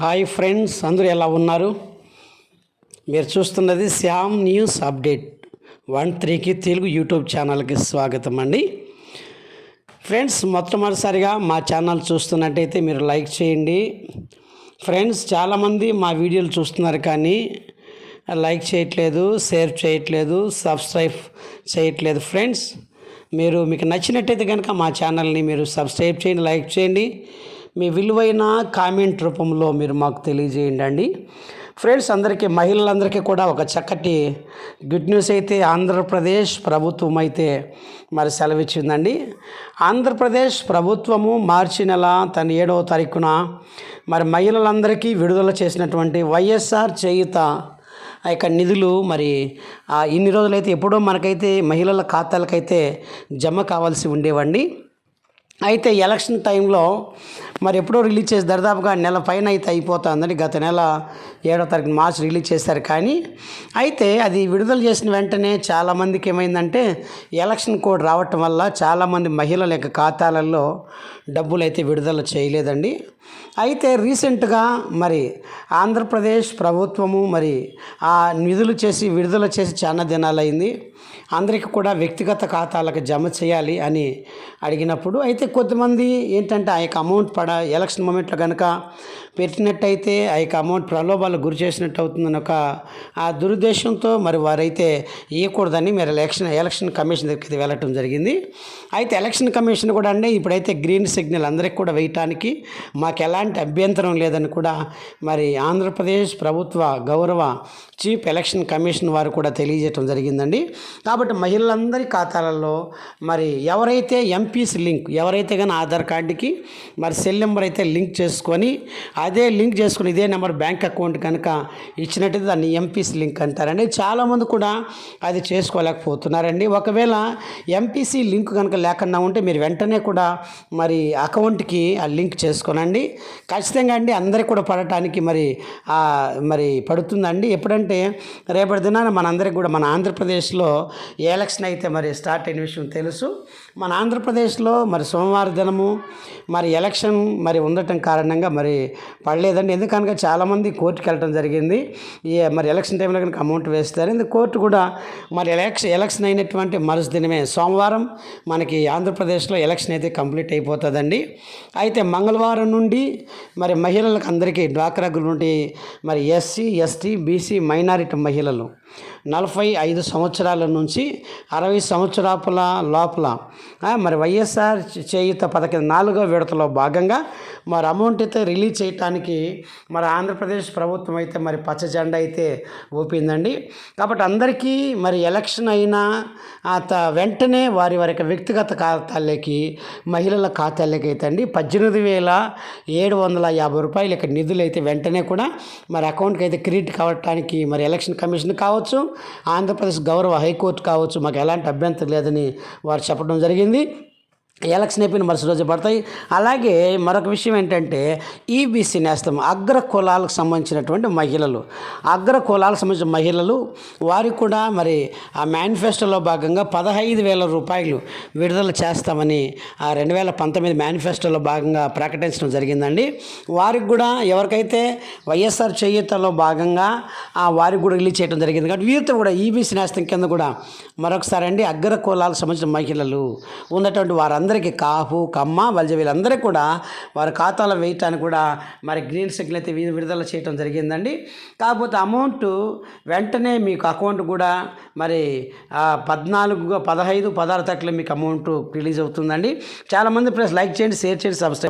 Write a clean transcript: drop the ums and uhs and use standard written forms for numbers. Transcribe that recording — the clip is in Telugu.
హాయ్ ఫ్రెండ్స్, అందరూ ఎలా ఉన్నారు? మీరు చూస్తున్నది శ్యామ్ న్యూస్ అప్డేట్ 13కి తెలుగు యూట్యూబ్ ఛానల్కి స్వాగతం అండి. ఫ్రెండ్స్, మొట్టమొదటిసారిగా మా ఛానల్ చూస్తున్నట్టయితే మీరు లైక్ చేయండి. ఫ్రెండ్స్, చాలామంది మా వీడియోలు చూస్తున్నారు కానీ లైక్ చేయట్లేదు, షేర్ చేయట్లేదు, సబ్స్క్రైబ్ చేయట్లేదు. ఫ్రెండ్స్, మీకు నచ్చినట్టయితే కనుక మా ఛానల్ని మీరు సబ్స్క్రైబ్ చేయండి, లైక్ చేయండి. మీ విలువైన కామెంట్ రూపంలో మీరు మాకు తెలియజేయండి అండి. ఫ్రెండ్స్, మహిళలందరికీ కూడా ఒక చక్కటి గుడ్ న్యూస్ అయితే ఆంధ్రప్రదేశ్ ప్రభుత్వం అయితే మరి సెలవిచ్చిందండి. ఆంధ్రప్రదేశ్ ప్రభుత్వము మార్చి నెల 7వ తారీఖున మరి మహిళలందరికీ విడుదల చేసినటువంటి వైఎస్ఆర్ చేయూత ఆ యొక్క నిధులు మరి ఇన్ని రోజులైతే ఎప్పుడో మనకైతే మహిళల ఖాతాలకైతే జమ కావాల్సి ఉండేవండి. అయితే ఎలక్షన్ టైంలో మరి ఎప్పుడో రిలీజ్ చేసి దాదాపుగా నెల పైన అయితే అయిపోతుందండి. గత నెల 7వ తారీఖు మార్చి రిలీజ్ చేశారు. కానీ అయితే అది విడుదల చేసిన వెంటనే చాలామందికి ఏమైందంటే ఎలక్షన్ కోడ్ రావటం వల్ల చాలామంది మహిళల యొక్క ఖాతాలలో డబ్బులు అయితే విడుదల చేయలేదండి. అయితే రీసెంట్గా మరి ఆంధ్రప్రదేశ్ ప్రభుత్వము మరి ఆ నిధులు విడుదల చేసి చాలా దినాలైంది. అందరికీ కూడా వ్యక్తిగత ఖాతాలకు జమ చేయాలి అని అడిగినప్పుడు అయితే కొంతమంది ఏంటంటే ఆ యొక్క అమౌంట్ ఎలక్షన్ మూమెంట్లో కనుక పెట్టినట్టయితే ఆ యొక్క అమౌంట్ ప్రలోభాలకు గురి చేసినట్టు అవుతుందని ఒక ఆ దురుద్దేశంతో మరి వారైతే ఇవ్వకూడదని మీరు ఎలక్షన్ కమిషన్ దగ్గరికి వెళ్ళటం జరిగింది. అయితే ఎలక్షన్ కమిషన్ కూడా ఇప్పుడైతే గ్రీన్ సిగ్నల్ అందరికి కూడా వేయటానికి మాకు ఎలాంటి అభ్యంతరం లేదని కూడా మరి ఆంధ్రప్రదేశ్ ప్రభుత్వ గౌరవ చీఫ్ ఎలక్షన్ కమిషన్ వారు కూడా తెలియజేయటం జరిగిందండి. కాబట్టి మహిళలందరి ఖాతాలలో మరి ఎవరైతే ఎంపీస్ లింక్ ఎవరైతే కానీ ఆధార్ కార్డుకి మరి సెల్ నెంబర్ అయితే లింక్ చేసుకొని అదే లింక్ చేసుకుని ఇదే నెంబర్ బ్యాంక్ అకౌంట్ కనుక ఇచ్చినట్టయితే దాన్ని ఎంపీసీ లింక్ అంటారండి. చాలామంది కూడా అది చేసుకోలేకపోతున్నారండి. ఒకవేళ ఎంపీసీ లింక్ కనుక లేకుండా ఉంటే మీరు వెంటనే కూడా మరి అకౌంట్కి ఆ లింక్ చేసుకోనండి. ఖచ్చితంగా అందరికి కూడా పడటానికి మరి పడుతుందండి. ఎప్పుడంటే రేపటి దినాన మనందరికి కూడా మన ఆంధ్రప్రదేశ్లో ఎలక్షన్ అయితే మరి స్టార్ట్ అయిన విషయం తెలుసు. మన ఆంధ్రప్రదేశ్లో మరి సోమవారం దినము మరి ఎలక్షన్ మరి ఉండటం కారణంగా మరి పడలేదండి. ఎందుకనగా చాలామంది కోర్టుకి వెళ్ళటం జరిగింది. మరి ఎలక్షన్ టైంలో కనుక అమౌంట్ వేస్తారు. ఎందుకు కోర్టు కూడా మరి ఎలక్షన్ అయినటువంటి మరుసదినమే సోమవారం మనకి ఆంధ్రప్రదేశ్లో ఎలక్షన్ అయితే కంప్లీట్ అయిపోతుందండి. అయితే మంగళవారం నుండి మరి మహిళలకు అందరికీ డ్వాక్రా గ్రూప్ నుండి మరి ఎస్సీ, ఎస్టీ, బీసీ, మైనారిటీ మహిళలు 45 సంవత్సరాల నుంచి 60 సంవత్సరాల లోపల మరి వైఎస్ఆర్ చేయూత పథకం 4వ విడతలో భాగంగా మరి అమౌంట్ అయితే రిలీజ్ చేయడానికి మరి ఆంధ్రప్రదేశ్ ప్రభుత్వం అయితే మరి పచ్చ జెండా అయితే ఊపిందండి. కాబట్టి అందరికీ మరి ఎలక్షన్ అయినా వెంటనే వారి యొక్క వ్యక్తిగత ఖాతాలకి మహిళల ఖాతాలకి అయితే 18,750 రూపాయల యొక్క నిధులు అయితే వెంటనే కూడా మరి అకౌంట్కి అయితే క్రెడిట్ కావడానికి మరి ఎలక్షన్ కమిషన్ కావచ్చు, ఆంధ్రప్రదేశ్ గౌరవ హైకోర్టు కావచ్చు, మాకు ఎలాంటి అభ్యంతరం లేదని వారు చెప్పడం జరిగింది. ఎలక్షన్ అయిపోయిన మరుసటి రోజు పడతాయి. అలాగే మరొక విషయం ఏంటంటే ఈబీసీ నేస్తం అగ్ర కులాలకు సంబంధించినటువంటి మహిళలు వారికి కూడా మరి ఆ మేనిఫెస్టోలో భాగంగా 15,000 రూపాయలు విడుదల చేస్తామని 2019 మేనిఫెస్టోలో భాగంగా ప్రకటించడం జరిగిందండి. వారికి కూడా ఎవరికైతే వైఎస్ఆర్ చేయూతలో భాగంగా వారికి కూడా రిలీజ్ చేయడం జరిగింది. కాబట్టి వీరితో కూడా ఈబీసీ నేస్తం కింద కూడా మరొకసారి అగ్ర కులాలకు సంబంధించిన మహిళలు ఉన్నటువంటి వారందరికీ కాపు, కమ్మ, వలజ వీళ్ళందరికీ కూడా వారి ఖాతాలో వేయటానికి కూడా మరి గ్రీన్ సిగ్నల్ అయితే విడుదల చేయడం జరిగిందండి. కాకపోతే అమౌంట్ వెంటనే మీకు అకౌంట్ కూడా మరి 14, 15, 16 తారీఖులో మీకు అమౌంట్ రిలీజ్ అవుతుందండి. చాలామంది ప్లస్ లైక్ చేయండి, షేర్ చేయండి, సబ్స్క్రైబ్